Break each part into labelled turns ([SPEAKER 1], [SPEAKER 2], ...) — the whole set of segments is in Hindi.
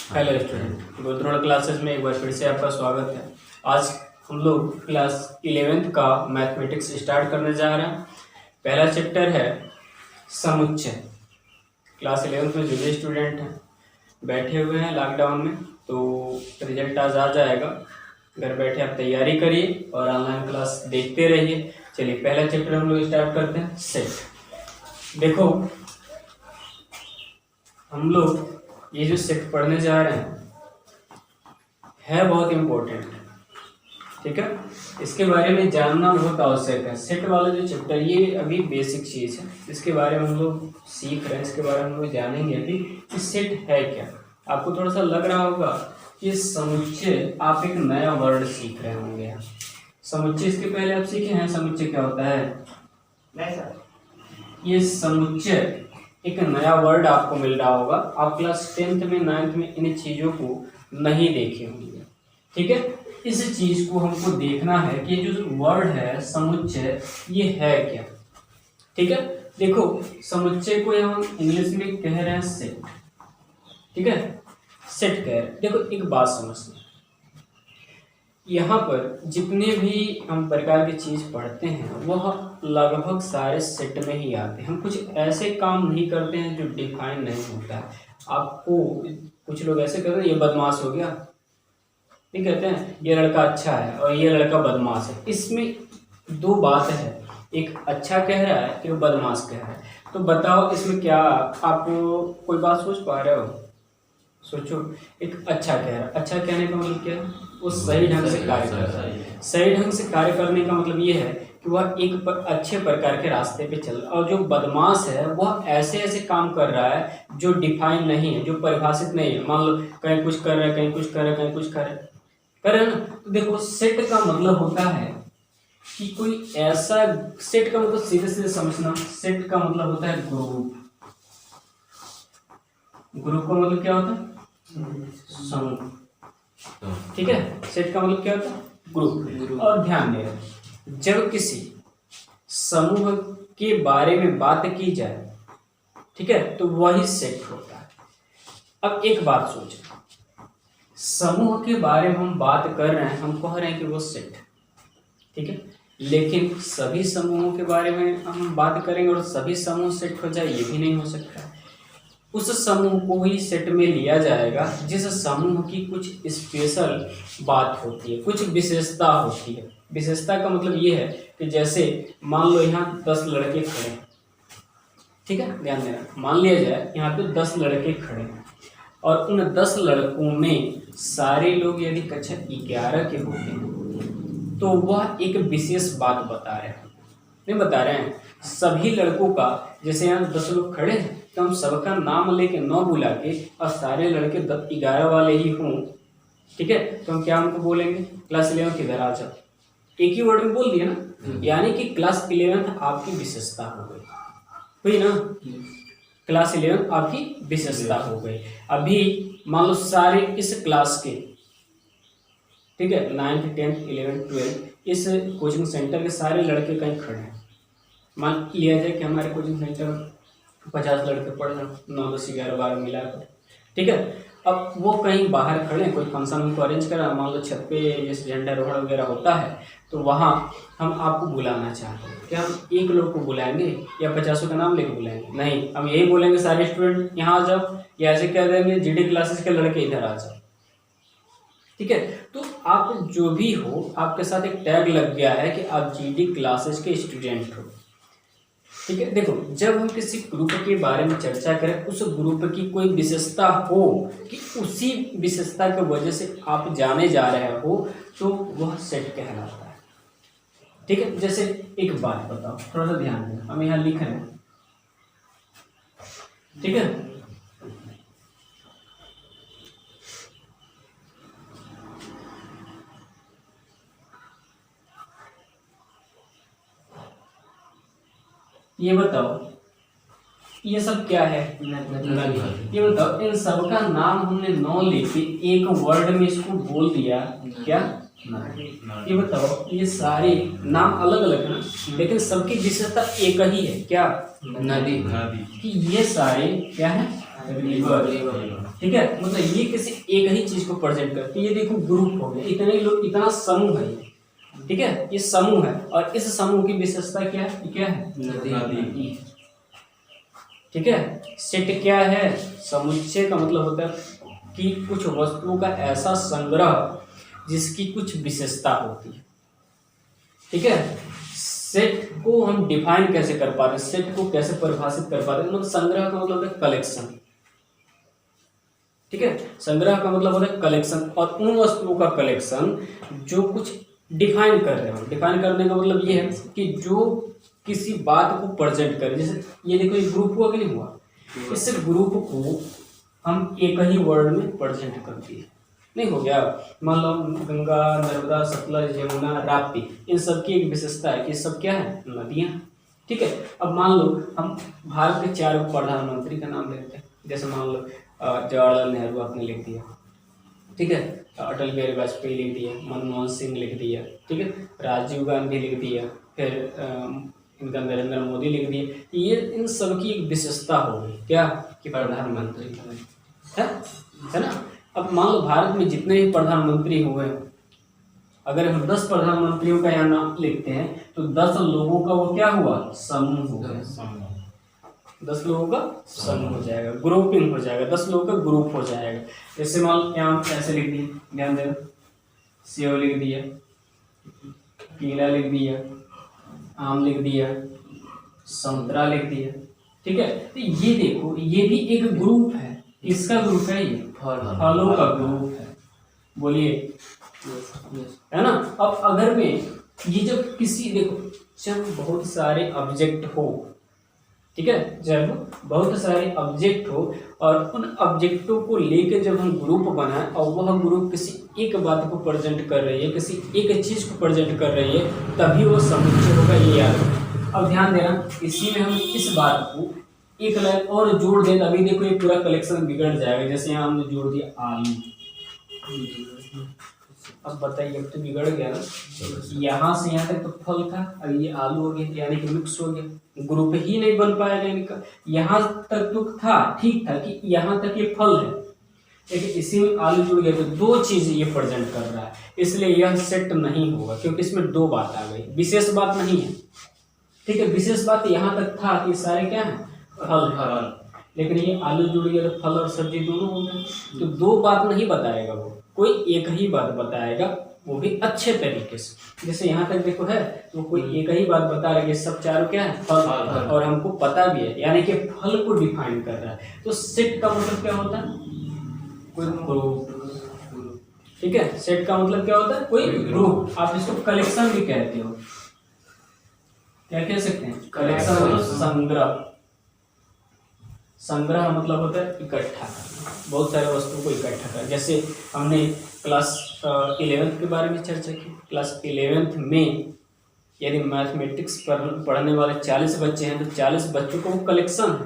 [SPEAKER 1] हेलो स्टूडेंट, गुरुद्रोण क्लासेस में एक बार फिर से आपका स्वागत है। आज हम लोग क्लास 11th का मैथमेटिक्स स्टार्ट करने जा रहे हैं। पहला चैप्टर है समुच्चय। क्लास 11th में जो भी स्टूडेंट हैं बैठे हुए हैं लॉकडाउन में, तो रिजल्ट आज आ जाएगा। घर बैठे आप तैयारी करिए और ऑनलाइन क्लास देखते रहिए। चलिए पहला चैप्टर हम लोग स्टार्ट करते हैं, सेट। देखो हम लोग ये जो सेट पढ़ने जा रहे हैं है बहुत इम्पोर्टेंट, ठीक है। इसके बारे में जानना बहुत आवश्यक है। सेट वाला जो चैप्टर ये अभी बेसिक चीज़ है, इसके बारे में हम लोग सीख रहे हैं, इसके बारे में हम लोग जानेंगे अभी कि सेट है क्या। आपको थोड़ा सा लग रहा होगा कि समुच्चय, आप एक नया वर्ड सीख रहे होंगे यहाँ। समुच्चय इसके पहले आप सीखे हैं समुच्चय क्या होता है? नहीं सर। ये समुच्चय एक नया वर्ड आपको मिल रहा होगा। आप क्लास 10th में 9th में इन चीज़ों को नहीं देखे होंगे, ठीक है। इस चीज़ को हमको देखना है कि जो वर्ड है समुच्चय ये है क्या, ठीक है। देखो समुच्चय को हम इंग्लिश में कह रहे हैं सेट, ठीक है। सेट कह रहे हैं। देखो एक बात समझना, यहाँ पर जितने भी हम प्रकार की चीज़ पढ़ते हैं वह लगभग सारे सेट में ही आते हैं। हम कुछ ऐसे काम नहीं करते हैं जो डिफाइन नहीं होता है। आपको कुछ लोग ऐसे कहते हैं ये बदमाश हो गया, ये कहते हैं ये लड़का अच्छा है और ये लड़का बदमाश है। इसमें दो बात है, एक अच्छा कह रहा है कि वो बदमाश कह रहा है। तो बताओ इसमें क्या आप कोई बात सोच पा रहे हो? सोचो। एक अच्छा कह रहा है, अच्छा कहने का मतलब क्या है? वो सही ढंग से कार्य कर रहा है। सही ढंग से कार्य करने का मतलब ये है कि वह एक अच्छे प्रकार के रास्ते पे चल रहा है। और जो बदमाश है वह ऐसे ऐसे काम कर रहा है जो डिफाइन नहीं है, जो परिभाषित नहीं है। मान लो कहीं कुछ कर रहा है, कहीं कुछ कर रहा है, कहीं कुछ कर रहा है ना। तो देखो सेट का मतलब होता है कि कोई ऐसा, सेट का मतलब सीधे सीधे समझना, सेट का मतलब होता है ग्रुप। ग्रुप का मतलब क्या होता है? समूह, ठीक है। सेट का मतलब क्या होता है? ग्रुप। और ध्यान देना, जब किसी समूह के बारे में बात की जाए, ठीक है, तो वही सेट होता है। अब एक बात सोचो, समूह के बारे में हम बात कर रहे हैं, हम कह रहे हैं कि वो सेट, ठीक है। लेकिन सभी समूहों के बारे में हम बात करेंगे और सभी समूह सेट हो जाए, ये भी नहीं हो सकता। उस समूह को ही सेट में लिया जाएगा जिस समूह की कुछ स्पेशल बात होती है, कुछ विशेषता होती है। विशेषता का मतलब ये है कि जैसे मान लो यहाँ 10 लड़के खड़े हैं, ठीक है, ध्यान देना। मान लिया जाए यहाँ पे 10 लड़के खड़े हैं और उन 10 लड़कों में सारे लोग यदि कक्षा 11 के होते हैं तो वह एक विशेष बात बता रहे हैं, नहीं बता रहे हैं सभी लड़कों का। जैसे यहाँ 10 लोग खड़े हैं तो हम सबका नाम लेके 9 बुला के और सारे लड़के 11 वाले ही हों, ठीक है, तो हम क्या उनको बोलेंगे? क्लास 11 इधर आ जाओ। एक ही वर्ड में बोल दिया ना, यानी कि क्लास 11 आपकी विशेषता हो गई, हुई ना। क्लास 11 आपकी विशेषता हो गई। अभी मान लो सारे इस क्लास के, ठीक है, 9th 10th 11th 12th इस कोचिंग सेंटर के सारे लड़के कहीं खड़े हैं। मान लिया जाए कि हमारे कोचिंग सेंटर में 50 लड़के पढ़ रहे हैं, 9 10 11 12 मिलाकर, ठीक है। अब वो कहीं बाहर खड़े हैं, कोई फंक्शन उनको अरेंज करा, मान लो छत पे जैसे झंडा रोहड़ वगैरह होता है, तो वहाँ हम आपको बुलाना चाहते हैं। क्या हम एक लोग को बुलाएंगे या 50 का नाम लेके बुलाएंगे? नहीं, हम यही बोलेंगे सारे स्टूडेंट यहाँ आ जाओ, या ऐसे कह देंगे जीडी क्लासेस के लड़के इधर आ जाओ, ठीक है। तो आप जो भी हो, आपके साथ एक टैग लग गया है कि आप जीडी क्लासेस के स्टूडेंट हो, ठीक है। देखो जब हम किसी ग्रुप के बारे में चर्चा करें, उस ग्रुप की कोई विशेषता हो कि उसी विशेषता की वजह से आप जाने जा रहे हो, तो वह सेट कहलाता है, ठीक है। जैसे एक बात बताओ, थोड़ा सा ध्यान दें, हम यहाँ लिख रहे हैं, ठीक है। ये बताओ ये सब क्या है? नदी। ये बताओ इन सब का नाम हमने 9 लेके एक वर्ड में इसको बोल दिया, क्या? नदी। ये बताओ ये सारे नाम अलग अलग है ना, लेकिन सबकी विशेषता एक ही है, क्या? नदी। कि ये सारे क्या है? रिवर। ठीक है, मतलब ये किसी एक ही चीज को प्रेजेंट करती है। ये देखो ग्रुप हो गया, इतने लोग, इतना समूह है ये, ठीक है, ये समूह है और इस समूह की विशेषता क्या है? ये क्या है? नदी। ठीक है, सेट क्या है? समुच्चय का मतलब होता है कि कुछ वस्तुओं का ऐसा संग्रह जिसकी कुछ विशेषता होती है। ठीक है, सेट को हम डिफाइन कैसे कर पाते हैं, सेट को कैसे परिभाषित कर पाते हैं? मतलब संग्रह का मतलब है कलेक्शन। ठीक है, संग्रह का मतलब होता है कलेक्शन, और उन वस्तुओं का कलेक्शन जो कुछ डिफाइन कर रहे हो। डिफाइन करने का मतलब ये है कि जो किसी बात को प्रेजेंट करे। जैसे ये देखो, ये ग्रुप हुआ कि नहीं हुआ? इस ग्रुप को हम एक ही वर्ड में प्रेजेंट करती है, नहीं हो गया? मान लो गंगा, नर्मदा, सतलज, यमुना, राप्ती, इन सब की एक विशेषता है कि सब क्या है? नदियाँ। ठीक है, अब मान लो हम भारत के 4 प्रधानमंत्री का नाम लेते हैं। जैसे मान लो जवाहरलाल नेहरू आपने लिख दिया, ठीक है, अटल बिहारी वाजपेयी लिख दिया, मनमोहन सिंह लिख दिया, ठीक है, राजीव गांधी लिख दिया, फिर इनका नरेंद्र मोदी लिख दिया। ये इन सब की एक विशेषता होगी क्या? कि प्रधानमंत्री है ना। अब मान लो भारत में जितने भी प्रधानमंत्री हुए, अगर हम 10 प्रधानमंत्रियों का यहाँ नाम लिखते हैं तो 10 लोगों का वो क्या हुआ? समूह हो गया। 10 लोगों का समूह हो जाएगा, ग्रुपिंग हो जाएगा, 10 लोगों का ग्रुप हो जाएगा। जैसे मान लो यहाँ ऐसे लिख दिए, ध्यान देना, सेब लिख दिया, केला लिख दिया, आम लिख दिया, संतरा लिख दिया। ठीक है, तो ये देखो, ये भी एक ग्रुप है। किसका ग्रुप है? ये फलों का ग्रुप है। बोलिए, है ना। अब अगर मैं ये जब किसी, देखो, जब बहुत सारे ऑब्जेक्ट हो, ठीक है, जब बहुत सारे ऑब्जेक्ट हो और उन ऑब्जेक्टों को लेकर जब हम ग्रुप बनाए और वह ग्रुप किसी एक बात को प्रेजेंट कर रही है, किसी एक चीज को प्रेजेंट कर रही है, तभी वो समुच्चय होगा। ये याद रखो। अब ध्यान देना, इसी में हम इस बात को एक लाइन और जोड़ दें, अभी देखो ये पूरा कलेक्शन बिगड़ जाएगा। जैसे यहाँ हमने जोड़ दिया आलू, अब बताइए, अब तो बिगड़ गया ना। यहाँ से यहाँ तक तो फल था, अब ये आलू हो गया, यानी कि मिक्स हो गया, ग्रुप ही नहीं बन पाएगा इनका। यहाँ तक तो था, ठीक था कि यहाँ तक ये फल है, लेकिन इसी में आलू जुड़ गया तो 2 चीज ये प्रेजेंट कर रहा है, इसलिए यह सेट नहीं होगा, क्योंकि इसमें 2 बात आ गई, विशेष बात नहीं है। ठीक है, विशेष बात यहाँ तक था कि सारे क्या है? फल, लेकिन ये आलू जुड़ गया तो फल और सब्जी दोनों हो गए, तो 2 बात नहीं बताएगा वो, कोई एक ही बात बताएगा, वो भी अच्छे तरीके से। जैसे यहाँ तक देखो है तो कोई एक ही बात बता रहा है, सब चारों क्या है? फल, और हमको पता भी है, यानी कि फल को डिफाइन कर रहा है। तो सेट का मतलब क्या होता है? कोई ग्रुप। ठीक है, सेट का मतलब क्या होता है? कोई ग्रुप। आप इसको कलेक्शन भी कहते हो, क्या कह सकते हैं? कलेक्शन मतलब संग्रह। संग्रह मतलब होता है इकट्ठा करना, बहुत सारे वस्तुओं को इकट्ठा करना। जैसे हमने क्लास 11th के बारे में चर्चा की। क्लास 11th में यदि मैथमेटिक्स पढ़ने वाले 40 बच्चे हैं तो 40 बच्चों का वो कलेक्शन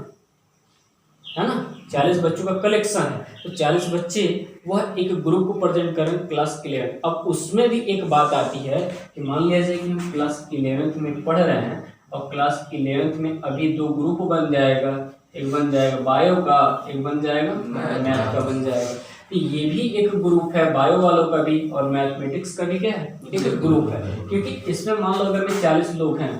[SPEAKER 1] है ना, 40 बच्चों का कलेक्शन है, तो 40 बच्चे वह एक ग्रुप को प्रेजेंट करें क्लास 11। अब उसमें भी एक बात आती है कि मान लिया जाए कि हम क्लास 11th में पढ़ रहे हैं और क्लास 11th में अभी 2 ग्रुप बन जाएगा, एक बन जाएगा बायो का, एक बन जाएगा मैथ का बन जाएगा। तो ये भी एक ग्रुप है, बायो वालों का भी और मैथमेटिक्स का भी क्या है? एक ग्रुप है। क्योंकि इसमें मान लो अगर में 40 लोग हैं,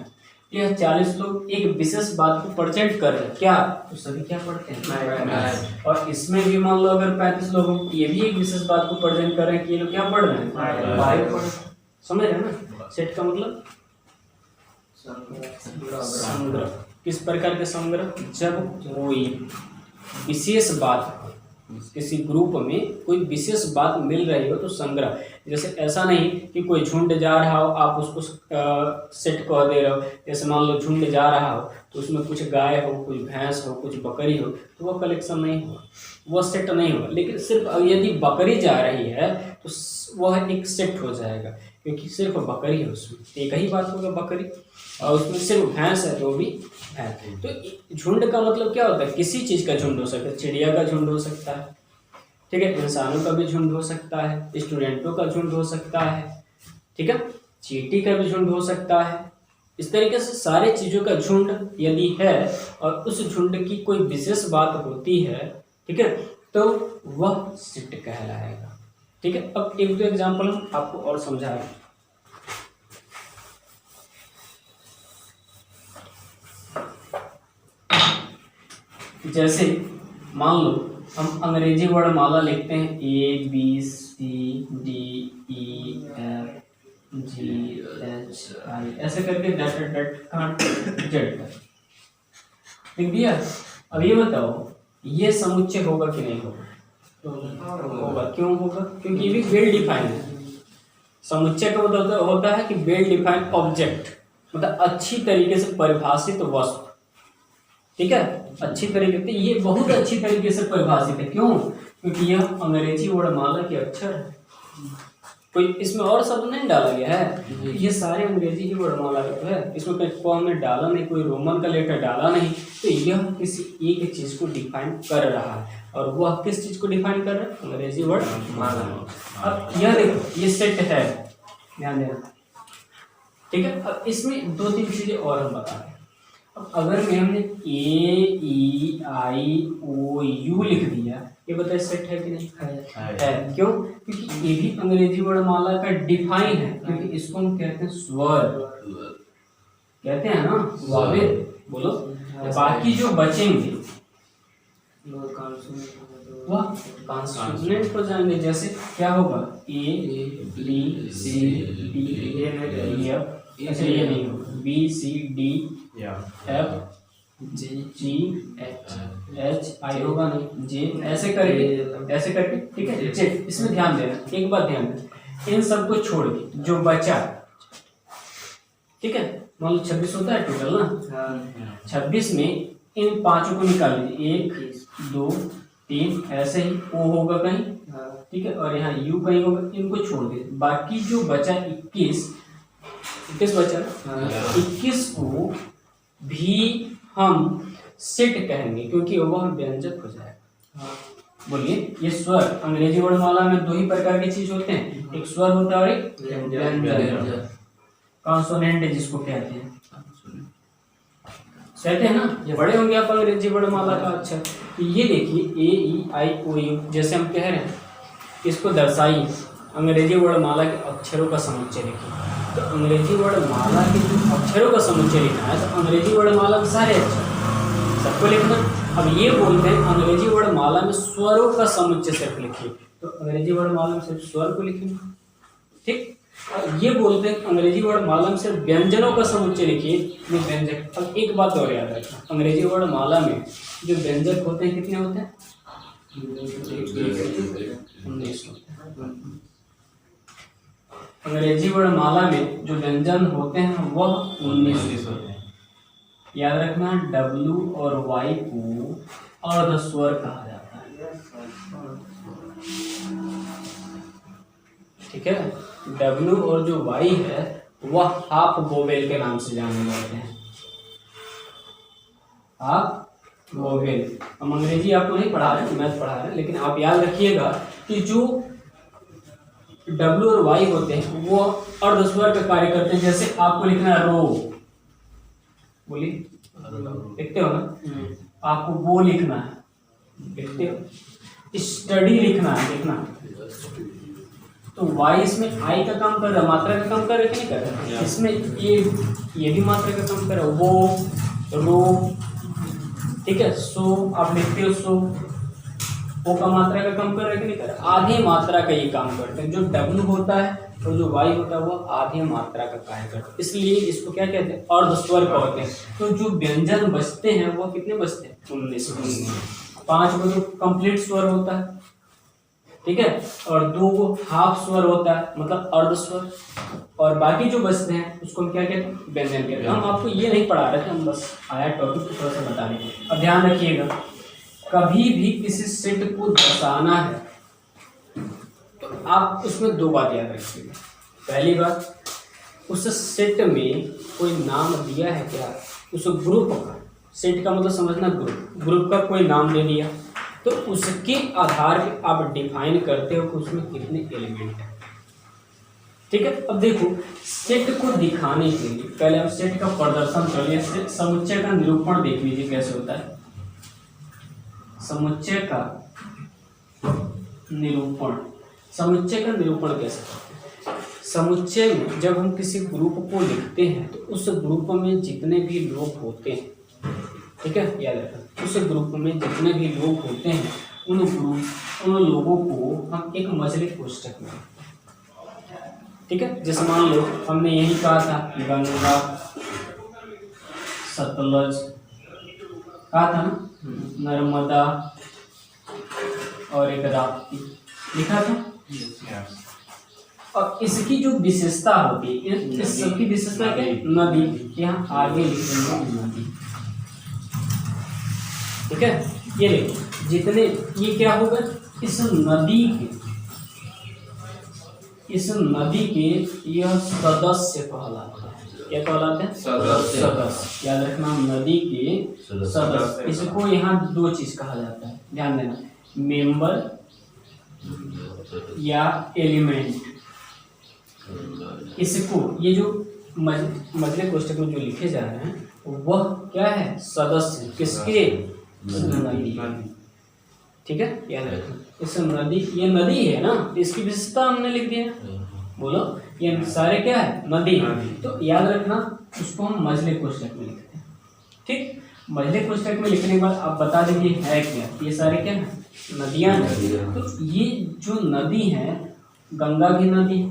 [SPEAKER 1] यह 40 लोग एक विशेष बात को प्रेजेंट कर रहे हैं, क्या? तो सभी क्या पढ़ते हैं? मैथ। और इसमें भी मान लो अगर 35 लोग हैं, ये भी एक विशेष बात को प्रेजेंट कर रहे हैं कि ये लोग क्या पढ़ रहे हैं? बायो पढ़ रहे हैं। समझ रहे हैं ना? सेट का मतलब संग्रह। किस प्रकार के संग्रह? जब कोई विशेष बात, किसी ग्रुप में कोई विशेष बात मिल रही हो तो संग्रह। जैसे ऐसा नहीं कि कोई झुंड जा रहा हो, आप उसको सेट कह दे रहे हो। जैसे मान लो झुंड जा रहा हो तो उसमें कुछ गाय हो, कुछ भैंस हो, कुछ बकरी हो, तो वह कलेक्शन नहीं होगा, वह सेट नहीं होगा। लेकिन सिर्फ यदि बकरी जा रही है तो वह एक सेट हो जाएगा, क्योंकि सिर्फ बकरी है, उसमें एक ही बात होगा बकरी, और उसमें सिर्फ भैंस है तो भी है। तो झुंड का मतलब क्या होता है? किसी चीज़ का झुंड हो सकता है, चिड़िया का झुंड हो सकता है, ठीक है, इंसानों का भी झुंड हो सकता है, स्टूडेंटों का झुंड हो सकता है, ठीक है, चींटी का भी झुंड हो सकता है। इस तरीके से सारे चीज़ों का झुंड यदि है और उस झुंड की कोई विशेष बात होती है, ठीक है, तो वह सेट कहलाएगा। ठीक है, अब एक दो एग्जांपल हम आपको और समझाएं। जैसे मान लो हम अंग्रेजी वर्णमाला लिखते हैं ABCDEFGHI ऐसे करके जेड तक लिख दिया। अब ये बताओ ये समुच्चय होगा कि नहीं होगा? होगा। क्यों होगा? क्योंकि ये भी वेल डिफाइंड है। समुच्चय का मतलब होता है कि वेल डिफाइंड ऑब्जेक्ट, मतलब अच्छी तरीके से परिभाषित वस्तु। ठीक है, अच्छी तरीके से, ये बहुत अच्छी तरीके से परिभाषित है। क्यों? क्योंकि यह अंग्रेजी वर्णमाला के अक्षर है, कोई इसमें और शब्द नहीं डाला गया है, ये सारे अंग्रेजी की वर्णमाला का है। इसमें कोई कॉम में डाला नहीं, कोई रोमन का लेटर डाला नहीं, तो यह किसी एक चीज को डिफाइन कर रहा है। और वह किस चीज को डिफाइन कर रहा है? अंग्रेजी वर्णमाला। अब यह देखो ये सेट है, ध्यान देना। ठीक है, अब इसमें दो तीन चीजें और हम बता रहे हैं। अब अगर मैं हमने AEIOU लिख दिया, ये बताइए सेट है कि नहीं है? क्यों? क्योंकि ये भी अंग्रेजी वर्णमाला का डिफाइन है, क्योंकि इसको हम कहते हैं स्वर, कहते हैं ना, वावेल। बोलो, बाकी जो बचेंगे वह कॉन्सोनेंट हो जाएंगे। जैसे क्या होगा? ABCDEF, अच्छा ये नहीं होगा, BCDEF GHI होगा नहीं, J ऐसे करके ठीक है। जेड, इसमें ध्यान देना, एक बात ध्यान देना, इन सबको छोड़ के जो बचा, ठीक है, मान लो 26 होता है टोटल ना, 26 में इन पांचों को निकाल लीजिए, 1 2 3 ऐसे ही, O होगा कहीं, ठीक है, और यहाँ U कहीं होगा, इनको छोड़ दीजिए। बाकी जो बचा 21 बचा, 21 को भी हम सेट कहेंगे, क्योंकि वह व्यंजक हो जाएगा। बोलिए, ये स्वर अंग्रेजी वर्णमाला में दो ही प्रकार की चीज होते हैं, एक स्वर होता है और एक व्यंजक, कॉन्सोनेंट जिसको कहते हैं, कहते हैं ना। ये बड़े होंगे आप अंग्रेजी वर्णमाला का। अच्छा, तो ये देखिए AEIOU, जैसे हम कह रहे हैं, इसको दर्शाइए अंग्रेजी वर्णमाला के अक्षरों का समुच्चय लिखिए। तो अंग्रेजी वर्णमाला के जो अक्षरों का समुच्चय लिखना है, तो अंग्रेजी वर्णमाला में सारे अक्षर सबको लिखना। अब ये बोलते हैं अंग्रेजी वर्णमाला में स्वरों का समुच्चय सिर्फ लिखिए, तो अंग्रेजी वर्णमाला में सिर्फ स्वर को लिखेंगे। ठीक, और ये बोलते हैं अंग्रेजी वर्णमाला में सिर्फ व्यंजनों का समुच्चय लिखिए, ये व्यंजक। अब एक बात और याद रखना, अंग्रेजी वर्णमाला में जो व्यंजक होते हैं कितने होते हैं? 19 होते हैं। अंग्रेजी वर्णमाला में जो व्यंजन होते हैं वह 19 होते हैं। याद रखना, W और Y को अर्ध स्वर कहा जाता है। ठीक है, W और जो Y है वह हाफ वोवेल के नाम से जाने जाते हैं, हाफ वोवेल। हम अंग्रेजी आपको नहीं पढ़ा रहे, मैथ पढ़ा रहे हैं, लेकिन आप याद रखिएगा कि जो W और Y होते हैं वो अर्ध स्वर का कार्य करते हैं। जैसे आपको लिखना है रो, बोलिए, लिखते हो ना, आपको वो लिखना है, लिखते हो। स्टडी लिखना है, लिखना, तो Y इसमें I का काम कर रहा है, मात्रा का काम कर रहा है कि नहीं कर रहा है? इसमें ये भी मात्रा का काम कर रहा है, वो, रो, ठीक है। सो आप लिखते हो सो, वो का मात्रा का काम कर रहा है कि नहीं कर रहा? आधी मात्रा का ये काम करते हैं। जो W होता है और जो Y होता है वो आधी मात्रा का कार्य करते हैं, इसलिए इसको क्या कहते हैं? अर्ध स्वर कहते हैं। तो जो व्यंजन बचते हैं वो कितने बचते हैं? 19। 5 को तो कंप्लीट स्वर होता है, ठीक है, और 2 को हाफ स्वर होता है, मतलब अर्ध स्वर, और बाकी जो बचते हैं उसको हम क्या कहते हैं? व्यंजन कहते हैं। हम आपको ये नहीं पढ़ा रहे थे, हम बस आया टॉपिक को थोड़ा सा बता रहे हैं। अब ध्यान रखिएगा, कभी भी किसी सेट को दर्शाना है तो आप उसमें 2 बात याद रखिएगा। पहली बात, उस सेट में कोई नाम दिया है क्या? उस ग्रुप का, सेट का मतलब समझना ग्रुप का कोई नाम दे दिया, तो उसके आधार पे आप डिफाइन करते हो कि उसमें कितने एलिमेंट हैं। ठीक है, अब देखो सेट को दिखाने के लिए पहले हम सेट का प्रदर्शन कर लिए, समुच्चय का निरूपण देख लीजिए कैसे होता है। समुच्चय का निरूपण। समुच्चय का निरूपण कैसे करते हैं? समुच्चय में जब हम किसी ग्रुप को लिखते हैं तो उस ग्रुप में जितने भी लोग होते हैं, ठीक है, याद रखना, उस ग्रुप में जितने भी लोग होते हैं उन लोगों को हम एक मजली कोष्ठक में, ठीक है। जैसे मान लो हमने यही कहा था गंगा, सतलज कहा था ना, नर्मदा और एक राप्ती लिखा था। और इसकी जो विशेषता होती है, इस सबकी विशेषता क्या है? नदी। यहाँ आगे लिख देंगे नदी, ठीक है। ये देखो जितने, ये क्या होगा, इस नदी के यह सदस्य कहलाता है। क्या कहलाते हैं? सदस्य। याद रखना, नदी के सदस्य। इसको यहाँ दो चीज कहा जाता है, ध्यान देना, मेंबर या एलिमेंट। इसको ये जो मजले कोष्ठक में जो लिखे जा रहे हैं वह क्या है? सदस्य। किसके? नदी, ठीक है, याद रखना। इस नदी, ये नदी है ना, तो इसकी विशेषता हमने लिख दिया। बोलो, ये सारे क्या है? नदी। तो याद रखना, उसको हम मजले कोष्ठक में लिखते हैं, ठीक। मजले कोष्ठक में लिखने के बाद आप बता दीजिए है क्या, ये सारे क्या है? नदियां हैं। तो ये जो नदी है, गंगा की नदी है,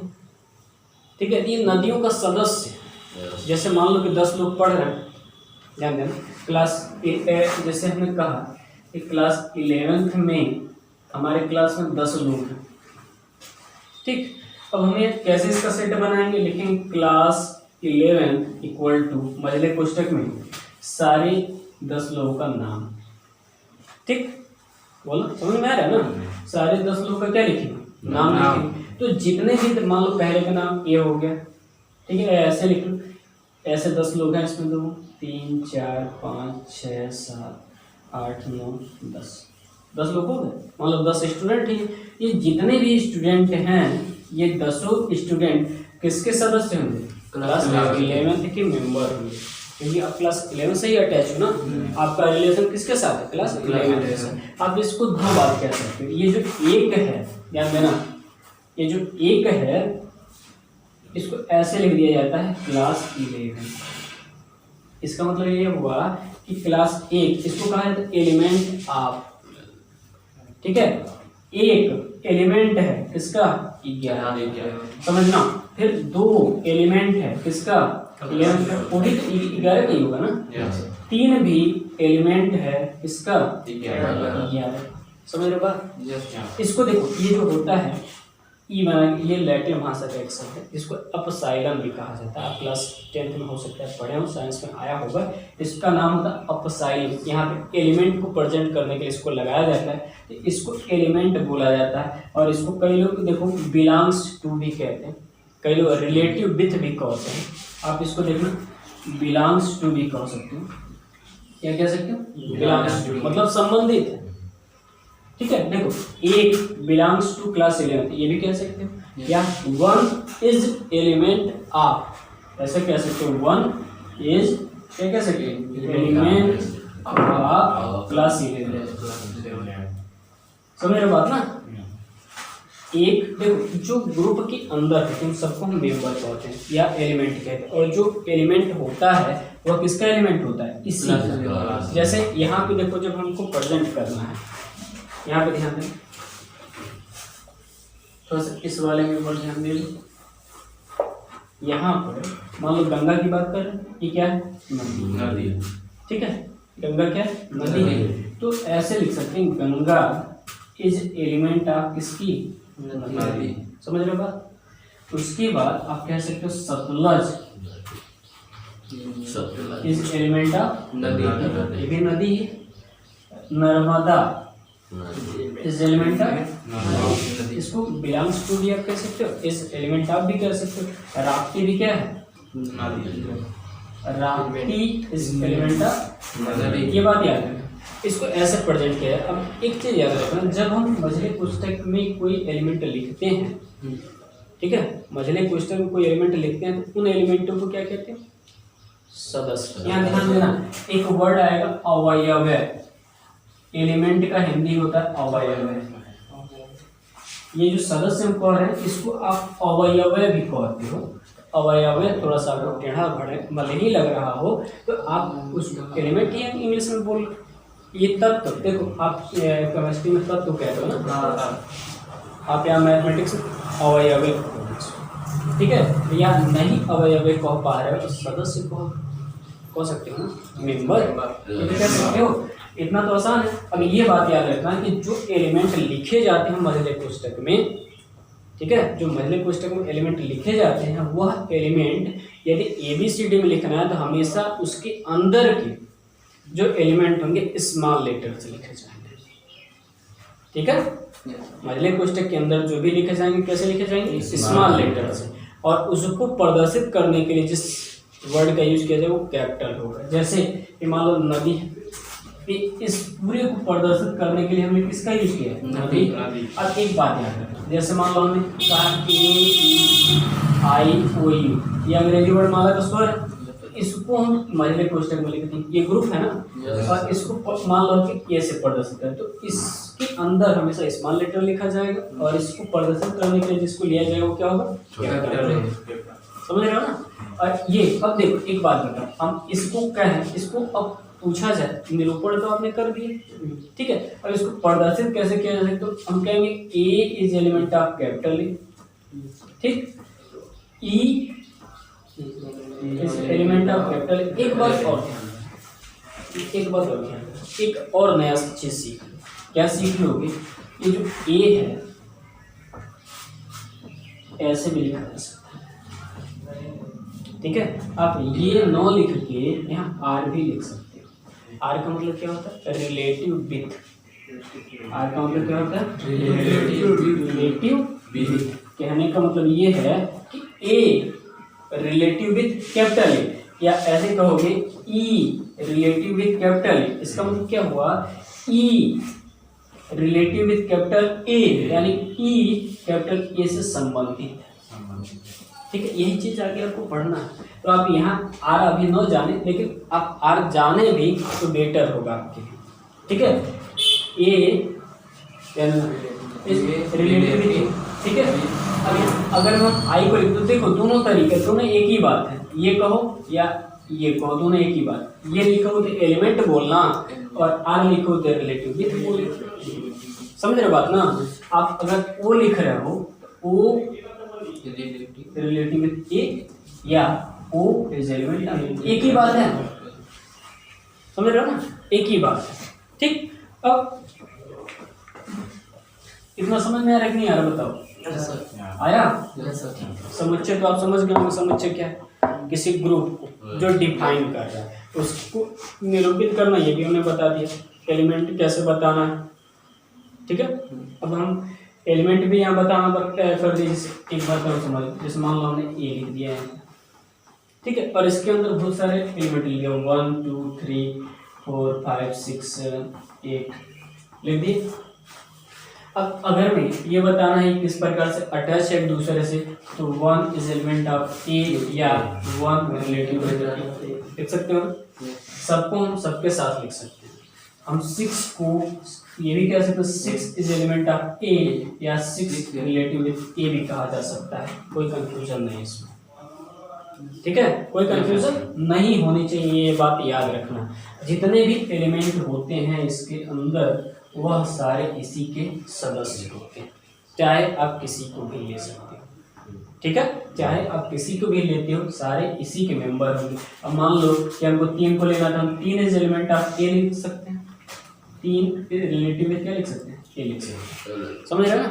[SPEAKER 1] ठीक है। ये नदियों का सदस्य, जैसे मान लो कि 10 लोग पढ़ रहे हैं, ध्यान देना, क्लास जैसे हमने कहा कि क्लास 11th में हमारे क्लास में 10 लोग हैं, ठीक। अब हमें कैसे इसका सेट बनाएंगे? लिखेंगे क्लास 11 इक्वल टू मजले कोष्ठक में सारे 10 लोगों का नाम, ठीक। बोलो, समझ में आ रहा है ना? सारे 10 लोगों का क्या लिखेंगे? नाम लिखेंगे। तो जितने भी, मान लो पहले का नाम ये हो गया, ठीक है, ऐसे लिख लो। ऐसे 10 लोग हैं, इसमें 2 3 4 5 6 7 8 9 10 लोग हो गए। मान लो 10 स्टूडेंट हैं। ये जितने भी स्टूडेंट हैं, ये 10 स्टूडेंट किसके सदस्य होंगे? क्लास 11th के मेंबर होंगे, क्योंकि आप क्लास 11 से ही अटैच हो ना। आपका रिलेशन किसके साथ है? क्लास 11 के साथ। आप इसको दो बात कह सकते हो। ये जो एक है, ध्यान देना, ये जो एक है इसको ऐसे लिख दिया जाता है क्लास 11। इसका मतलब ये हुआ कि क्लास 1 इसको कहा जाता है एलिमेंट ऑफ, ठीक है। एक एलिमेंट है किसका? 11, समझना। फिर 2 एलिमेंट है किसका? 11 का, वो भी 11 का ही होगा ना। 3 भी एलिमेंट है किसका? 11। समझ रहे हो बात? इसको देखो, ये जो होता है ई बना, ये लैटिन भाषा का एक शब्द है, इसको अपसाइलम भी कहा जाता है। आप क्लास 10th में हो सकता है पढ़े हो, साइंस में आया होगा। इसका नाम होता है अपसाइलम। यहाँ पे एलिमेंट को प्रेजेंट करने के लिए इसको लगाया जाता है, तो इसको एलिमेंट बोला जाता है। और इसको कई लोग देखो बिलोंग्स टू भी कहते हैं, कई लोग रिलेटिव विथ भी कहते हैं। आप इसको देखना, बिलोंग्स टू भी कह सकते हो। क्या कह सकते हो? बिलोंग्स टू मतलब संबंधित है, ठीक है। देखो, एक बिलोंग्स टू क्लास 11, ये भी कह सकते हो। या 1 इज एलिमेंट ऑफ, ऐसे कह सकते हो। 1 इज, क्या कह सकते हो? Element of class 11। समझ रहे हो बात ना? एक देखो, जो ग्रुप के अंदर है तुम सबको हम मेंबर कहते हैं या एलिमेंट कहते हैं। और जो एलिमेंट होता है वह किसका एलिमेंट होता है? इसी। जैसे यहाँ पे देखो, जब हमको प्रेजेंट करना है, यहाँ पे ध्यान दें, थोड़ा सा इस वाले में ऊपर ध्यान दे लो। यहाँ पर मान लो गंगा की बात कर रहे हैं, ये क्या है? नदी, ठीक है। गंगा क्या है? नदी है। तो ऐसे लिख सकते हैं, गंगा इज एलिमेंट ऑफ किसकी? नदी। समझ रहे हो बात? उसके बाद आप कह सकते हो सतलज इज एलिमेंट ऑफ नदी, ये भी नदी है। नर्मदा इज एलिमेंट ऑफ, इसको बिलोंग्स टू भी आप कह सकते हो, इस एलिमेंट ऑफ भी कह सकते हो। राप्ती भी क्या है? राप्ती इज एलिमेंट ऑफ नदी। ये बात याद है, इसको ऐसे प्रेजेंट किया है। अब एक चीज याद रखना, जब हम मजले कोष्ठक में कोई एलिमेंट लिखते हैं, ठीक है, मजले कोष्ठक में कोई एलिमेंट लिखते हैं तो उन एलिमेंटों को क्या कहते हैं? सदस्य। यहाँ ध्यान देना, एक वर्ड आएगा अवयव। एलिमेंट का हिंदी होता है अवयव, ये जो सदस्य हम कह रहे हैं इसको आप अवयवय भी कहते हो। अवयवय थोड़ा सा अगर टेढ़ा भले ही लग रहा हो तो आप उस एलिमेंट ही इंग्लिश में बोल। ये तत्व देखो, आप केमिस्ट्री में तत्व कहते हो ना, आप यहाँ मैथमेटिक्स में अवयवय, ठीक है, या नहीं अवयवय कह पा रहे हो तो सदस्य कह सकते हो ना, मेंबर कह सकते हो। इतना तो आसान है। अब ये बात याद रखना कि जो एलिमेंट लिखे जाते हैं मझले कोष्ठक में, ठीक है, जो मझले कोष्ठक में एलिमेंट लिखे जाते हैं वह एलिमेंट यदि ABCD में लिखना है तो हमेशा उसके अंदर के जो एलिमेंट होंगे स्मॉल लेटर से लिखे जाएंगे, ठीक है। मझले कोष्ठक के अंदर जो भी लिखे जाएंगे कैसे लिखे जाएंगे, स्मॉल लेटर से, और उसको प्रदर्शित करने के लिए जिस वर्ड का यूज किया जाए वो कैपिटल होगा। जैसे कि मान लो नदी, इस पूरे को प्रदर्शित करने के लिए हमने किसका यूज किया, नदी। अब एक बात याद रखना, जैसे मान लो हमने कहा AEIOU, ये अंग्रेजी वर्ड माला का स्वर है, तो इसको हम मझले कोष्ठक में लिखते हैं, ये ग्रुप है ना, और इसको मान लो कि ए से प्रदर्शित करें तो इसके अंदर हमेशा स्मॉल लेटर लिखा जाएगा, और इसको प्रदर्शित करने के लिए जिसको लिया जाएगा वो क्या होगा, समझ रहे हो ना। और ये अब देखो एक बात बताओ, हम इसको क्या है, इसको अब पूछा जाए, निरूपण तो आपने कर दिया, ठीक है, अब इसको प्रदर्शित कैसे किया जाए तो हम कहेंगे a is element of capital A, ठीक, e is element of capital A. एक बात और ध्यान, एक और नया चीज सीख, क्या सीख लोगे, ये जो ए है ऐसे भी लिखा जा सकता है, ठीक है। आप ये न लिख के यहाँ आर भी लिख सकते हो। आर का मतलब क्या होता है, रिलेटिव विथ। आर का मतलब क्या होता है, रिलेटिव विथ। कहने का मतलब ये है कि a relative with capital A, या ऐसे कहोगे ई रिलेटिव विथ कैपिटल ए। इसका मतलब क्या हुआ, ई रिलेटिव विथ कैपिटल ए यानी ई कैपिटल ए से संबंधित है, ठीक है। यही चीज आगे आपको पढ़ना है। तो आप यहाँ आर अभी न जाने, लेकिन आप आर जाने भी तो बेटर होगा आपके लिए, ठीक है। ए रिलेटिव, ठीक है। अगर हम आई को लिख तो देखो दोनों तरीके, दोनों एक ही बात है, ये कहो या ये कहो, दोनों एक ही बात। ये लिखो तो एलिमेंट बोलना, और आर लिखो तो रिलेटिव विथ बोलना, समझ रहे बात ना। आप अगर ओ लिख रहे हो, ओ रिलेटिव विथ ए या ओ इज एलिमेंट, एक ही बात है, समझ रहे हो ना, एक ही बात है, ठीक। अब इतना समझ में आ रहा है कि नहीं आ रहा, बताओ। आया समुच्चय तो आप समझ गए होंगे। समुच्चय क्या है, किसी ग्रुप को जो डिफाइन कर रहा है उसको निरूपित करना, ये भी हमने बता दिया। एलिमेंट कैसे बताना है, ठीक है। अब हम एलिमेंट भी यहाँ बताना कर दिए, एक बार करो समझ। जैसे मान लो हमने ए लिख दिया है, ठीक है, और इसके अंदर बहुत सारे एलिमेंट लिख दिया, 1 2 3 4 5 6 7 8 लिख दिए। अब अगर मैं ये बताना है किस प्रकार से अटैच है एक दूसरे से, तो 1 इज एलिमेंट ऑफ ए या 1 रिलेटिव लिख सकते हो। सबको हम सबके साथ लिख सकते हैं। हम 6 को ये भी कह सकते हैं 6 इज एलिमेंट ऑफ ए या 6 रिलेटिव विथ ए भी कहा जा सकता है। कोई कंफ्यूजन नहीं इसमें, ठीक है, कोई कंफ्यूजन नहीं होनी चाहिए, ये बात याद रखना। जितने भी एलिमेंट होते हैं इसके अंदर वह सारे इसी के सदस्य होते हैं, चाहे आप किसी को भी ले सकते हो, ठीक है, चाहे आप किसी को भी लेते हो सारे इसी के मेंबर होंगे। अब मान लो कि हमको 3 को लेना था, हम 3 इज एलिमेंट ऑफ ए लिख सकते हैं, 3 रिलेटिव में क्या लिख सकते हैं, ए लिख सकते हैं, समझ रहे हैं ना।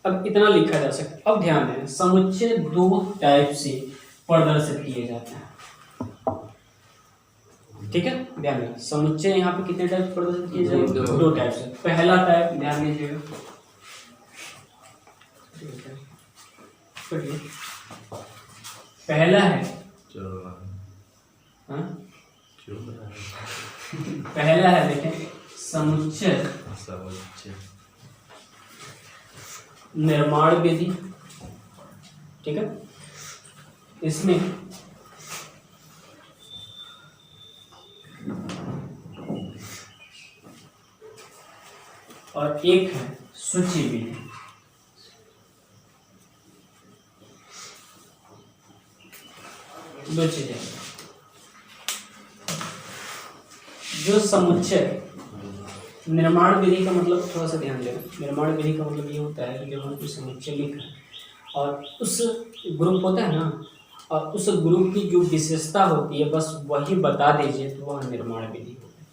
[SPEAKER 1] अब इतना लिखा जा सकता है। अब ध्यान दें, समुच्चय 2 टाइप से प्रदर्शित किए जाते हैं, ठीक है, ध्यान दें। समुच्चय यहाँ पे कितने टाइप प्रदर्शित किए जाएंगे, 2 टाइप से। पहला टाइप ध्यान दीजिएगा, पहला है पहला है देखें, समुच्चय निर्माण विधि, ठीक है। इसमें और एक है सूची विधि, दो चीजें, जो समुच्चय निर्माण विधि का मतलब थोड़ा सा ध्यान देना। निर्माण विधि का मतलब ये होता है कि जब हम कोई समुच्चय लिख रहे हैं और उस ग्रुप होता है ना, और उस ग्रुप की जो विशेषता होती है बस वही बता दीजिए तो वह निर्माण विधि होती है,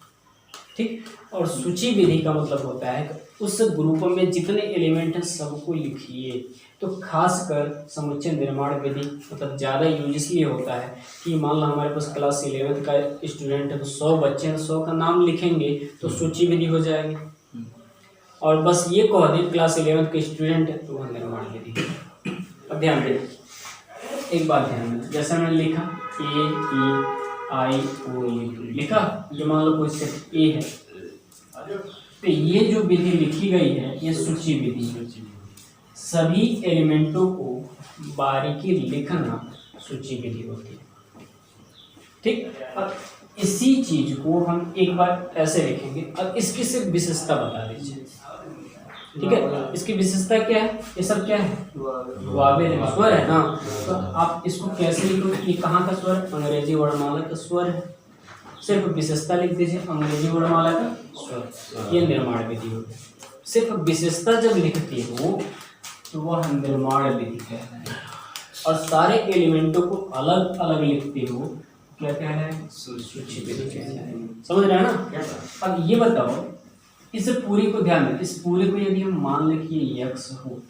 [SPEAKER 1] ठीक। और सूची विधि का मतलब होता है कि उस ग्रुप में जितने एलिमेंट हैं सबको लिखिए। तो खासकर समुच्चय निर्माण विधि मतलब ज़्यादा यूज इसलिए होता है कि मान लो हमारे पास क्लास 11th का स्टूडेंट है तो 100 बच्चे हैं, 100 का नाम लिखेंगे तो सूची विधि हो जाएगी। और बस ये कह दें क्लास 11th के स्टूडेंट है तो वह निर्माण विधि। अब ध्यान दें, एक बात ध्यान दें, जैसे मैंने लिखा AEIOU लिखा, ये मान लो कोई सिर्फ ए है तो ये जो विधि लिखी गई है ये सूची विधि है। सभी एलिमेंटों को बारीकी लिखना सूची विधि होती है, ठीक। अब इसी चीज को हम एक बार ऐसे लिखेंगे। अब इसकी सिर्फ विशेषता बता दीजिए, ठीक है। इसकी विशेषता क्या है, ये सब क्या है, वावेल है, स्वर है ना। तो आप इसको कैसे लिखोगे, ये कहाँ का स्वर, अंग्रेजी वर्णमाला का स्वर है। सिर्फ विशेषता लिख दीजिए, अंग्रेजी वर्णमाला का स्वर, ये निर्माण विधि होती है। सिर्फ विशेषता जब लिखती हो तो वह निर्माण विधि कहलाती है। और सारे एलिमेंटों को अलग अलग लिखते हो क्या कहलाए, सूची विधि कहलाए। समझ रहे हैं ना। अब ये बताओ, इस पूरी को ध्यान दें, इस पूरे को यदि हम मान लें कि ये यक्स हो,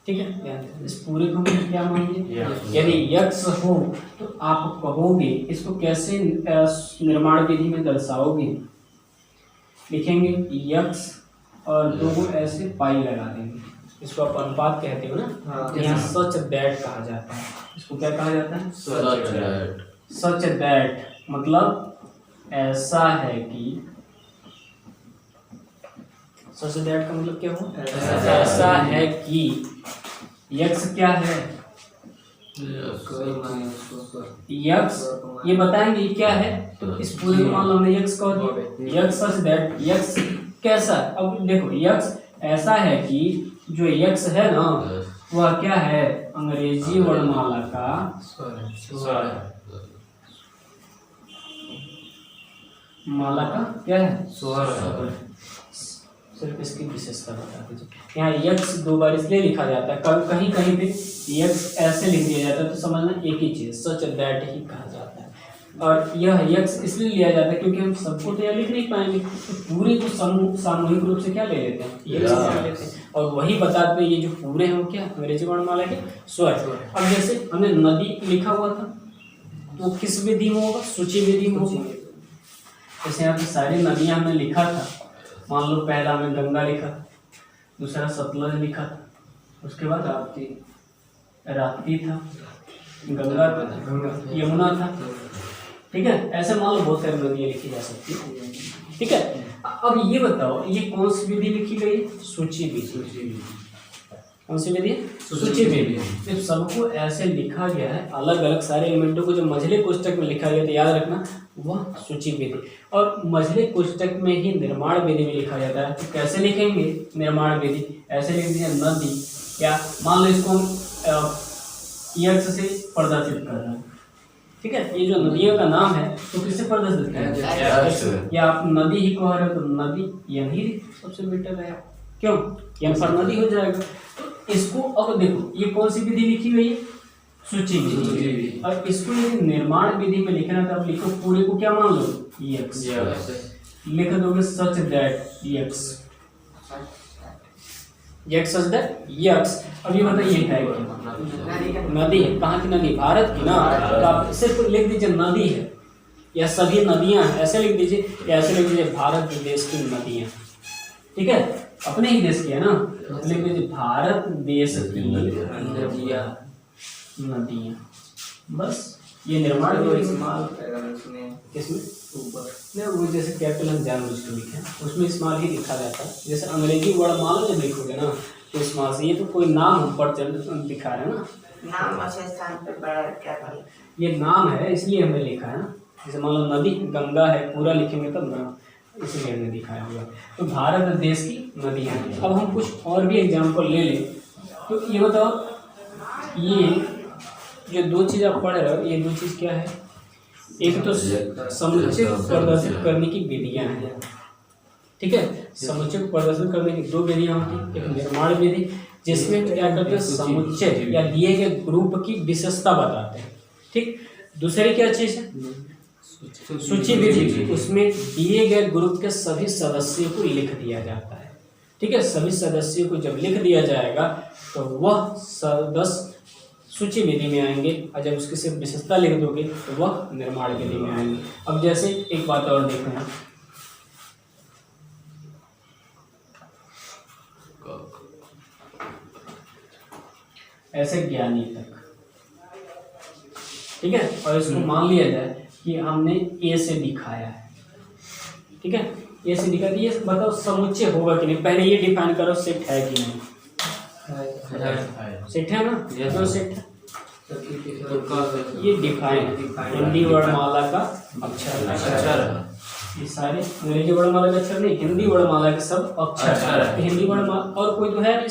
[SPEAKER 1] ठीक है, ध्यान दें, इस पूरे को हम क्या मानेंगे, यदि यक्स हो तो आप कहोगे इसको कैसे निर्माण विधि में दर्शाओगे, लिखेंगे यक्स और दो को ऐसे पाई लगा देंगे, इसको आप अनुपात कहते हो ना। यहाँ सच दैट कहा जाता है, इसको क्या कहा जाता है, सच दैट मतलब ऐसा है कि, सच दैट का मतलब क्या हो, ऐसा है कि यक्स क्या है, यक्स ये बताएंगे क्या है। तो इस पूरे को मान लो हमने यक्स कह दिया, यक्स सच दैट, यक्स कैसा। अब देखो यक्स ऐसा है कि जो यक्स है ना वह क्या है, अंग्रेजी वर्णमाला का स्वर, माला का क्या है, स्वर। सिर्फ इसकी विशेषता बता दीजिए। यहाँ यक्स दो बार इसलिए लिखा जाता है, कभी कहीं कहीं पे यक्स ऐसे लिख दिया जाता है तो समझना एक ही चीज, सच दैट ही कहा जाता है। और यह यक्स इसलिए लिया जाता है क्योंकि हम सबको तो यह लिख नहीं पाएंगे, तो पूरे को सामूहिक रूप से क्या ले लेते हैं, यक्स ले लेते हैं। और वही बताते हैं ये जो पूरे हैं वो क्या, अंग्रेजी वर्णमाला के स्वर। अब जैसे हमने नदी लिखा हुआ था वो किस विधि में होगा, सूची विधि में होगा। जैसे यहाँ पे सारी नदियाँ हमने लिखा था, मान लो पहला हमने गंगा लिखा, दूसरा सतलज लिखा था, उसके बाद राप्ती था, गंगा था, यमुना था, ठीक है। ऐसे मान लो बहुत सारी नदियाँ लिखी जा सकती है, ठीक है। अब ये बताओ ये कौन सी विधि लिखी गई, सूची विधि। कौन सी विधि, सूची विधि। जब सबको ऐसे लिखा गया है अलग अलग सारे एलिमेंटों को जब मझले कोष्टक में लिखा गया तो याद रखना वह सूची विधि। और मझले कोष्टक में ही निर्माण विधि में लिखा जाता है। तो कैसे लिखेंगे निर्माण विधि, ऐसे लिख दीजिए नदी, या मान लो इसको हम यक्स से प्रदर्शित कर रहे हैं, ठीक है। ये जो नदियों का नाम है तो किससे प्रदर्शित करें, या आप नदी ही कह रहे हो तो नदी यही सबसे बेटर है, क्यों, यहाँ पर नदी हो जाएगा। तो इसको अब देखो ये कौन सी विधि लिखी गई है, सूची विधि। और इसको यदि निर्माण विधि में लिखना तो आप लिखो पूरे को क्या मान लो, यक्स, लिख दोगे such that x, x such that x. अब ये बताइए है नदी है, कहाँ की नदी, भारत की ना। तो आप सिर्फ लिख दीजिए नदी है या सभी नदियां हैं, ऐसे लिख दीजिए, या ऐसे लिख दीजिए भारत देश की नदियां, ठीक है, अपने ही देश की है ना। लिख दीजिए भारत देश की नदियां, बस। ये निर्माण में इस्तेमाल किसमें, नहीं वो जैसे कैपिटल हम जानबूझ के लिखे उसमें इस्तेमाल ही लिखा जाता है। जैसे अंग्रेजी वर्णमाला जब लिखोगे ना तो इस्तेमाल से, ये तो कोई नाम हम पर दिखा रहे हैं ना, नाम अच्छे स्थान पे बड़ा क्या, ये नाम है इसलिए हमने लिखा है ना। जैसे मान लो नदी गंगा है पूरा लिखेंगे तब ना, इसलिए हमने दिखाया हुआ। तो भारत देश की नदी है। अब हम कुछ और भी एग्जाम्पल ले लें। तो ये बताओ ये जो दो चीज़ आप पढ़ रहे हो, ये दो चीज़ क्या है? एक तो समुच्चय को प्रदर्शित करने की विधियां हैं, ठीक है। समुच्चय को प्रदर्शित करने की दो विधियां होती हैं, एक निर्माण विधि जिसमें क्या करते हैं, समुच्चय या दिए गए ग्रुप की विशेषता बताते हैं, ठीक। दूसरी क्या चीज है? सूची विधि, उसमें दिए गए ग्रुप के सभी सदस्यों को लिख दिया जाता है, ठीक है। सभी सदस्यों को जब लिख दिया जाएगा तो वह सदस्य सूची विधि में आएंगे, और जब उसकी सिर्फ विशेषता लिख दोगे तो वह निर्माण विधि में आएंगे। अब जैसे एक बात और देखना, ऐसे ज्ञानी तक, ठीक है, और इसको मान लिया जाए कि हमने ए से दिखाया है, ठीक है, ए से दिखा दिया, बताओ समुच्चय होगा कि नहीं? पहले ये डिफाइन करो, सेट है कि नहीं? सेट है ना? तो सेट है, ये डिफाइन हिंदी वर्णमाला का अक्षर, ये सारे अंग्रेजी वर्णमाला का अक्षर नहीं, हिंदी वर्णमाला के सब अक्षर है। हिंदी वर्णमाला और कोई तो है नहीं,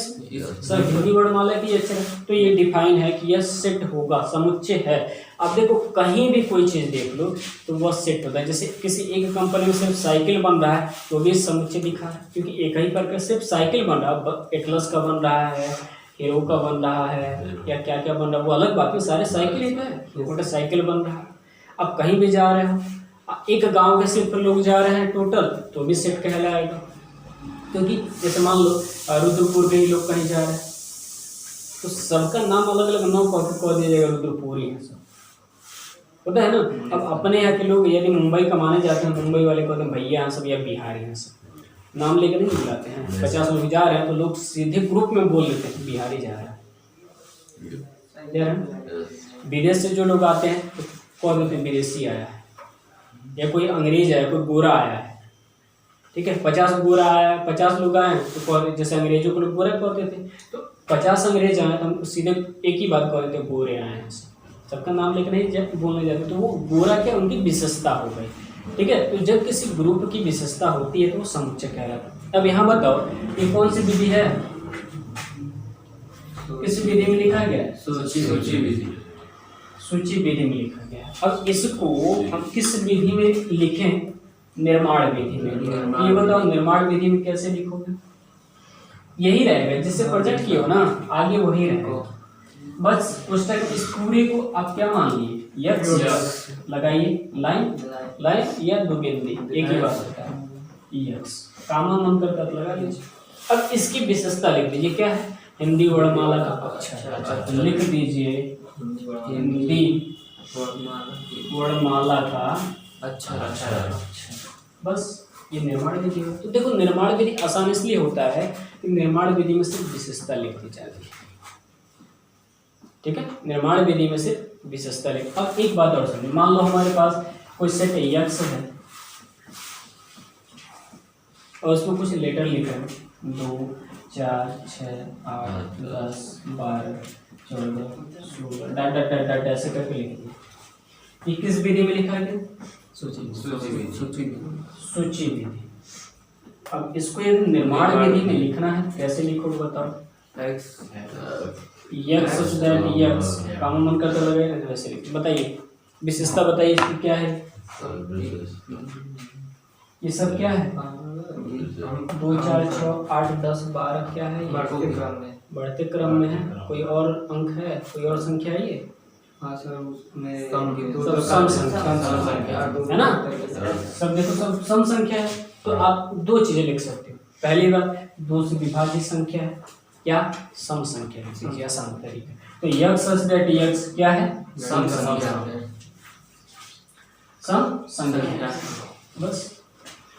[SPEAKER 1] सब हिंदी वर्णमाला की अक्षर है, तो ये डिफाइन है कि यह सेट होगा, समुच्चय है। अब देखो कहीं भी कोई चीज देख लो तो वह सेट होता है। जैसे किसी एक कंपनी में सिर्फ साइकिल बन रहा है तो भी समुच्चय दिखा है, क्योंकि एक ही प्रकार सिर्फ साइकिल बन रहा है, एटलस का बन रहा है, हीरो का बन रहा है, या क्या क्या बन रहा है वो अलग बात है, सारे साइकिल ही है, मोटरसाइकिल बन रहा है। अब कहीं भी जा रहे हो, एक गांव के सिर्फ लोग जा रहे हैं टोटल, तो भी सेट कहलाएगा, क्योंकि जैसे मान लो रुद्रपुर के ही लोग कहीं जा रहे हैं तो सबका नाम अलग अलग नाम कह दिया जाएगा, रुद्रपुरी है सब, होता है ना। अब अपने यहाँ के लोग यदि मुंबई कमाने जाते हैं, मुंबई वाले कहते हैं भैया हैं सब या बिहारी हैं सब, नाम लेकर नहीं बुलाते हैं। 50 लोग जा रहे हैं तो लोग सीधे ग्रुप में बोल देते हैं बिहारी जा रहा है। विदेश से जो लोग आते हैं तो कह देते हैं विदेशी आया है, या कोई अंग्रेज आया, कोई गोरा आया है, ठीक है। 50 गोरा आया, 50 लोग आए तो जैसे अंग्रेजों को लोग गोरा कहते थे, तो 50 अंग्रेज आए तो हम सीधे एक ही बात कहते थे, गोरे आए हैं, सबका नाम लेकर नहीं जब बोलने जाते तो वो गोरा क्या उनकी विशेषता हो गई, ठीक है। तो जब किसी ग्रुप की विशेषता होती है तो वो समुच्चय कहलाता है। अब यहाँ बताओ ये कौन सी विधि है? किस विधि में लिखा गया? सूची विधि, सूची विधि में लिखा गया। अब इसको हम किस विधि में लिखें? निर्माण विधि में। ये बताओ निर्माण विधि में कैसे लिखोगे? यही रहेगा जिससे प्रोजेक्ट किया हो ना, आगे वही रहेगा, बस उस टाइम इस पूरे को आप क्या मान लिए? यक्स लगाइए, लाइन लाइन या दो बिंदी एक ही बात होता है, यक्स कामा मन करता लगा लीजिए। अब इसकी विशेषता लिख दीजिए, क्या है? हिंदी वर्णमाला का अक्षर, लिख दीजिए हिंदी वर्णमाला का अक्षर, बस ये निर्माण विधि है। तो देखो निर्माण विधि आसान इसलिए होता है कि निर्माण विधि में सिर्फ विशेषता लिख दी जाती है, ठीक है। निर्माण विधि में सिर्फ विशेषता लिख। अब एक बात और समझिए, मान लो हमारे पास कोई सेट यक्स है और उसमें कुछ लेटर लिखे हैं 2 4 6 8 10 12 14 16 डॉट डॉट डॉट डॉट ऐसे करके लिख दिए। ये किस विधि में लिखा गया? सूची विधि। अब इसको यदि निर्माण विधि में लिखना है कैसे लिखोगे बताओ? यक्स सच दैट यक्स काम मन करता लगेगा तो वैसे लिखिए। बताइए विशेषता बताइए इसकी क्या है? ये सब क्या है? 2 4 6 8 10 12 क्या है? बढ़ते क्रम में है। कोई और अंक है? कोई और संख्या है ये? हाँ सर, उसमें सम संख्या है ना, सब देखो सब सम संख्या है। तो आप दो चीजें लिख सकते हो, पहली बात 2 से विभाजित संख्या है या सम संख्या है, आसान तरीका। तो यक्स सच दैट यक्स क्या है? सम संख्या, बस।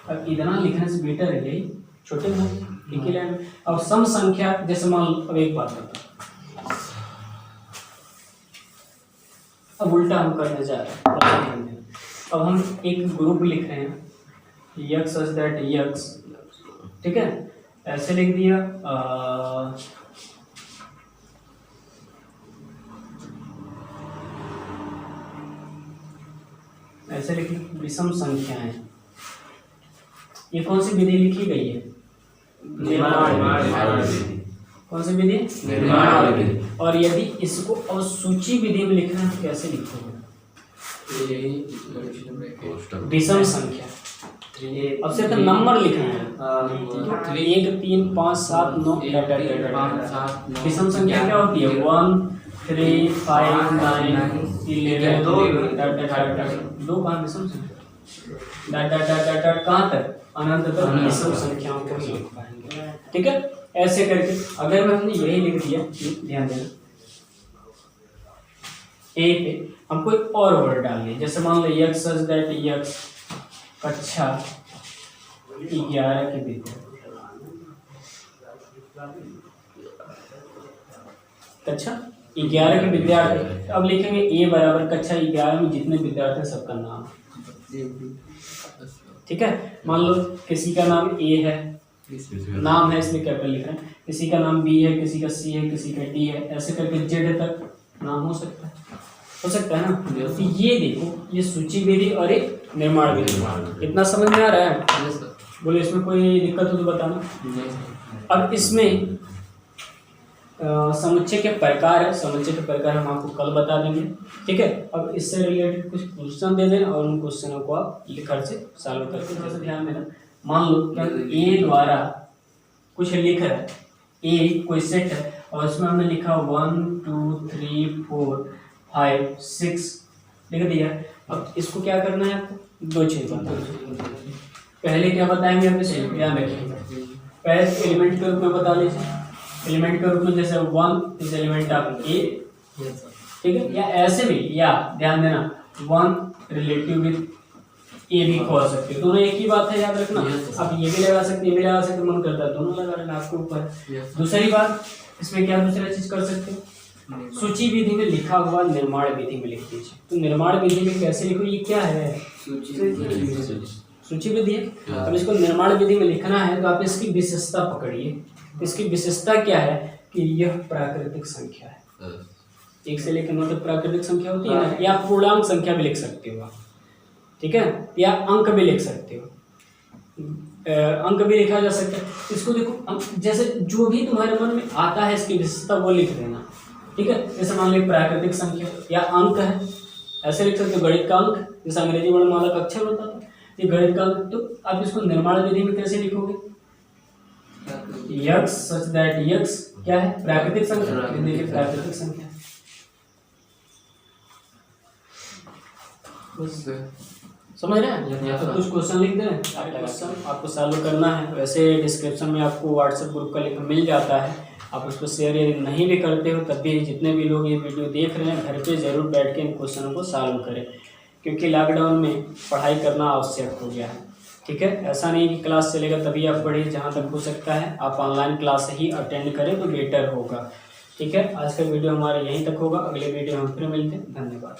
[SPEAKER 1] अब इतना लिखने से बेटर है यही छोटे में लाइन। अब सम संख्या जैसे मान लो, अब एक बात बता, अब उल्टा हम करने जा रहे हैं। अब हम एक ग्रुप लिख रहे हैं यक्स सच दैट यक्स, ठीक है, ऐसे लिख दिया। ऐसे लिख विषम संख्याएं। ये कौन सी विधि लिखी गई है? निर्माण विधि। कौन सी विधि? निर्माण विधि। और यदि इसको अब सूची विधि में लिखना है तो कैसे लिखोगे? विषम संख्या। अब सिर्फ नंबर लिखना है, 1 3 5 7 9 विषम संख्या क्या होती है? 1 3 5 9 11 दो कहाँ विषम संख्या? कहाँ तक? अनंत तक विषम संख्याओं को लिख पाएंगे। ठीक है, ऐसे करके अगर मैं हमने यही लिख दिया, ध्यान देना, ए पे हम कोई और वर्ड डाल दिए, जैसे मान लो यक्स सच दैट यक्स कक्षा 11 के विद्यार्थी, कक्षा 11 के विद्यार्थी। अब लिखेंगे ए बराबर कक्षा 11 में जितने विद्यार्थी हैं सबका नाम। ठीक है, मान लो किसी का नाम ए है, नाम है इसलिए कैपिटल लिख रहे हैं, किसी का नाम बी है, किसी का सी है, किसी का डी है, ऐसे करके जेड तक नाम हो सकता है ना। तो ये देखो, ये सूची विधि और एक निर्माण विधि, इतना समझ में आ रहा है? बोले इसमें कोई दिक्कत हो तो बताना। अब इसमें समुच्चय के प्रकार है, समुच्चय के प्रकार हम आपको कल बता देंगे। ठीक है, अब इससे रिलेटेड कुछ क्वेश्चन दे देना और उन क्वेश्चनों को आप लिखकर से सॉल्व करके, जैसे ध्यान देना, मान लो क्या ए द्वारा कुछ लिख रहा है, ए कोई सेट है और उसमें हमने लिखा 1 2 3 4 5 6 लिख दिया। अब इसको क्या करना है आपको? दो चीज बताना। पहले क्या बताएंगे आप इसे ध्यान रखिएगा, पहले एलिमेंट के रूप में बता लीजिए, एलिमेंट के रूप में जैसे 1 इज एलिमेंट ऑफ ए, ठीक है, या ऐसे भी, या ध्यान देना 1 रिलेटिव विद ए भी खोल सकते हो, दोनों एक ही बात है, याद रखना। आप ये भी लगा सकते, ये भी लगा सकते, मन करता है दोनों लगा लेना, आपके ऊपर। दूसरी बात, इसमें क्या दूसरा चीज कर सकते हो? सूची विधि में लिखा हुआ निर्माण विधि में लिख दीजिए। तो निर्माण विधि में कैसे लिखो? ये क्या है? सूची विधि है। अब इसको निर्माण विधि में लिखना है तो आप इसकी विशेषता पकड़िए। इसकी विशेषता क्या है कि यह प्राकृतिक संख्या है, 1 से लेकर 9 तक प्राकृतिक संख्या होती है ना, या पूर्णांक संख्या भी लिख सकते हो आप, ठीक है, या अंक भी लिख सकते हो, अंक भी लिखा जा सकता है। इसको देखो, जैसे जो भी तुम्हारे मन में आता है इसकी विशेषता वो लिख देना। ठीक है, जैसे मान लो प्राकृतिक संख्या या अंक है, ऐसे लिख सकते हो, गणित का अंक, जैसे अंग्रेजी वर्णमाला का अक्षर होता था, ये गणित का अंक। तो आप इसको निर्माण विधि में कैसे लिखोगे? यक्स सच दैट यक्स क्या है? प्राकृतिक संख्या। देखिए प्राकृतिक संख्या, समझ रहे हैं? तो कुछ क्वेश्चन लिख दें, क्वेश्चन आपको सॉल्व करना है। वैसे डिस्क्रिप्शन में आपको व्हाट्सएप ग्रुप का लिंक मिल जाता है, आप उसको शेयर यदि नहीं भी करते हो तब भी जितने भी लोग ये वीडियो देख रहे हैं घर पे ज़रूर बैठ के इन क्वेश्चनों को सॉल्व करें, क्योंकि लॉकडाउन में पढ़ाई करना आवश्यक हो गया है। ठीक है, ऐसा नहीं कि क्लास चलेगा तभी आप पढ़िए, जहाँ तक हो सकता है आप ऑनलाइन क्लास ही अटेंड करें तो बेटर होगा। ठीक है, आज का वीडियो हमारा यहीं तक होगा, अगले वीडियो हम फिर मिलते हैं, धन्यवाद।